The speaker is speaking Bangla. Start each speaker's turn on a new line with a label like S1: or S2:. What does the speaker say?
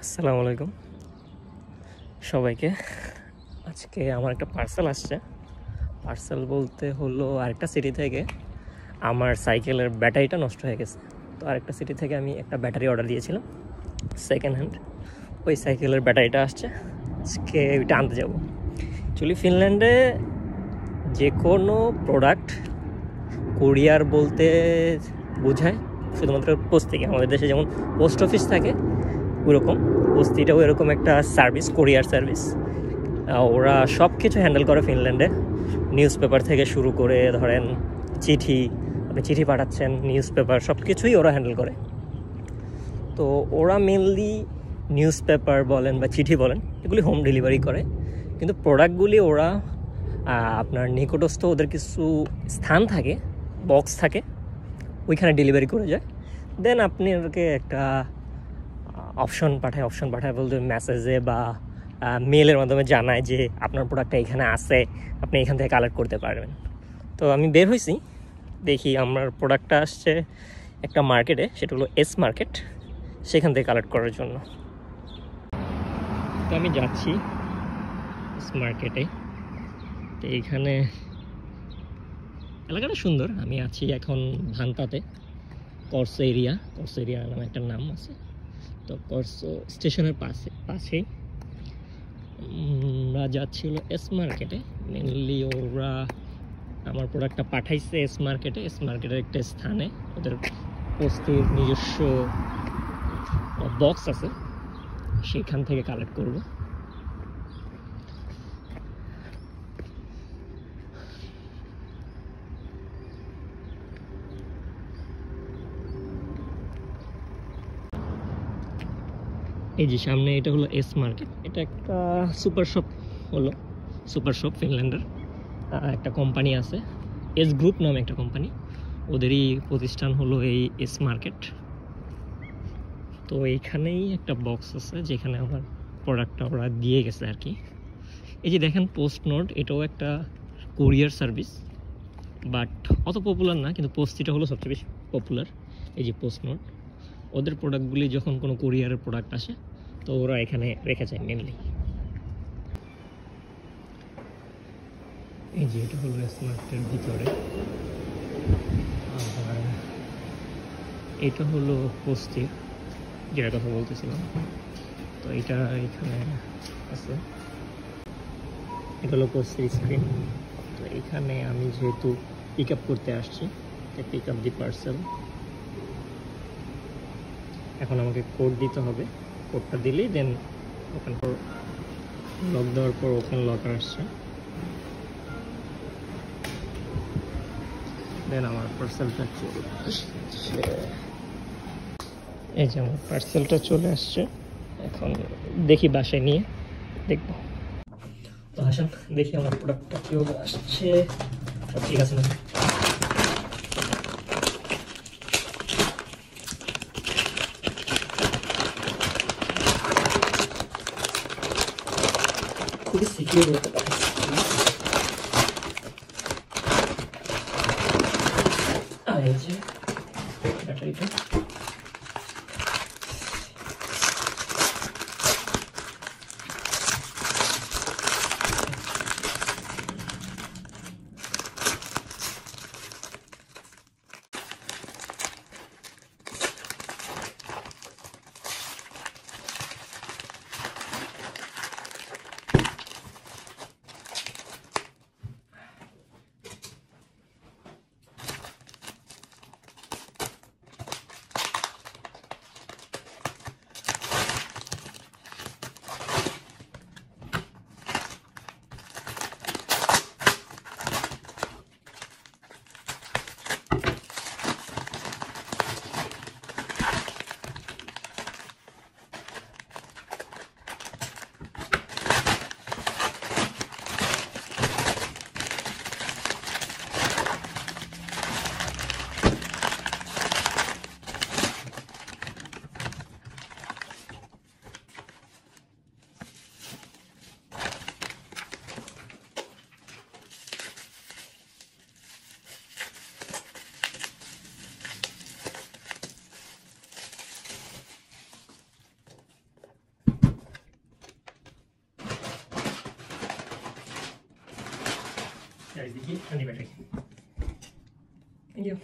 S1: আসসালামু আলাইকুম সবাইকে। আজকে আমার একটা পার্সেল আসছে। পার্সেল বলতে হলো আরেকটা সিটি থেকে আমার সাইকেলের ব্যাটারিটা নষ্ট হয়ে গেছে। তো আরেকটা সিটি থেকে আমি একটা ব্যাটারি অর্ডার দিয়েছিলাম সেকেন্ড হ্যান্ড। ওই সাইকেলের ব্যাটারিটা আসছে, আজকে ওইটা আনতে যাবো। অ্যাকচুয়ালি ফিনল্যান্ডে যে কোনো প্রোডাক্ট কুরিয়ার বলতে বোঝায় শুধুমাত্র পোস্টিং। আমাদের দেশে যেমন পোস্ট অফিস থাকে ওরকম পোস্টিটাও এরকম একটা সার্ভিস, কুরিয়ার সার্ভিস। ওরা সব কিছু হ্যান্ডেল করে ফিনল্যান্ডে। নিউজ পেপার থেকে শুরু করে ধরেন চিঠি, আপনি চিঠি পাঠাচ্ছেন, নিউজ পেপার সব কিছুই ওরা হ্যান্ডেল করে। তো ওরা মেনলি নিউজ পেপার বলেন বা চিঠি বলেন এগুলি হোম ডেলিভারি করে, কিন্তু প্রোডাক্টগুলি ওরা আপনার নিকটস্থ ওদের কিছু স্থান থাকে, বক্স থাকে, ওইখানে ডেলিভারি করে যায়। দেন আপনাকে একটা অপশন পাঠায় বলতে মেসেজে বা মেলের মাধ্যমে জানায় যে আপনার প্রোডাক্টটা এখানে আছে, আপনি এখান থেকে কালেক্ট করতে পারবেন। তো আমি বের হয়েছি, দেখি আমার প্রোডাক্টটা আসছে একটা মার্কেটে, সেটা হলো এস মার্কেট, সেখান থেকে কালেক্ট করার জন্য। তো আমি যাচ্ছি এস মার্কেটে। তো এইখানে এলাকাটা সুন্দর। আমি আছি এখন ভান্তাতে, কর্সো এরিয়া নামে একটা নাম আছে। তো কর্সো স্টেশনের পাশেই আমরা যাচ্ছি হলো এস মার্কেটে। মেনলি ওরা আমার প্রোডাক্টটা পাঠাইছে এস মার্কেটের একটা স্থানে। ওদের পোস্টের নিজস্ব বক্স আছে, সেখান থেকে কালেক্ট করব। এই যে সামনে এটা হলো এস মার্কেট। এটা একটা সুপার শপ ফিনল্যান্ডের একটা কোম্পানি আছে, এস গ্রুপ নামে একটা কোম্পানি, ওদেরই প্রতিষ্ঠান হলো এই এস মার্কেট। তো এইখানেই একটা বক্স আছে যেখানে আমার প্রোডাক্টটা ওরা দিয়ে গেছে আর কি। এই যে দেখেন পোস্ট নোট, এটাও একটা কুরিয়ার সার্ভিস, বাট অত পপুলার না, কিন্তু পোস্টিটা হলো সবচেয়ে বেশি পপুলার। এই যে পোস্ট নোট, ওদের প্রোডাক্টগুলি যখন কোনো কুরিয়ারের প্রোডাক্ট আসে তো ওরা এখানে রেখে যায় মেনলি। এই যে এটা হলো স্মার্টের ভিতরে, আর এটা হলো পোস্টে যেটা কথা বলতেছিলাম। তো এটা এখানে আছে, এটা হলো পোস্টের স্ক্রিন। তো এখানে আমি যেহেতু পিক আপ করতে আসছি, পিক আপ দি পার্সেল, এখন আমাকে কোড দিতে হবে। কোডটা দিলেই দেন ওখান পর লক দেওয়ার পর ওখানে লকার আসছে, দেন আমার পার্সেলটা চলে আসছে। এই যে আমার পার্সেলটা চলে আসছে, এখন দেখি বাসায় নিয়ে দেখবো। তো আসেন দেখি আমার প্রোডাক্টটা কীভাবে আসছে, সব ঠিক আছে না। খুবই সিকিউর হতে পারে। আর এই যে ব্যাটারিটা, চার্জ দিচ্ছি, ব্যাটারি। Thank you.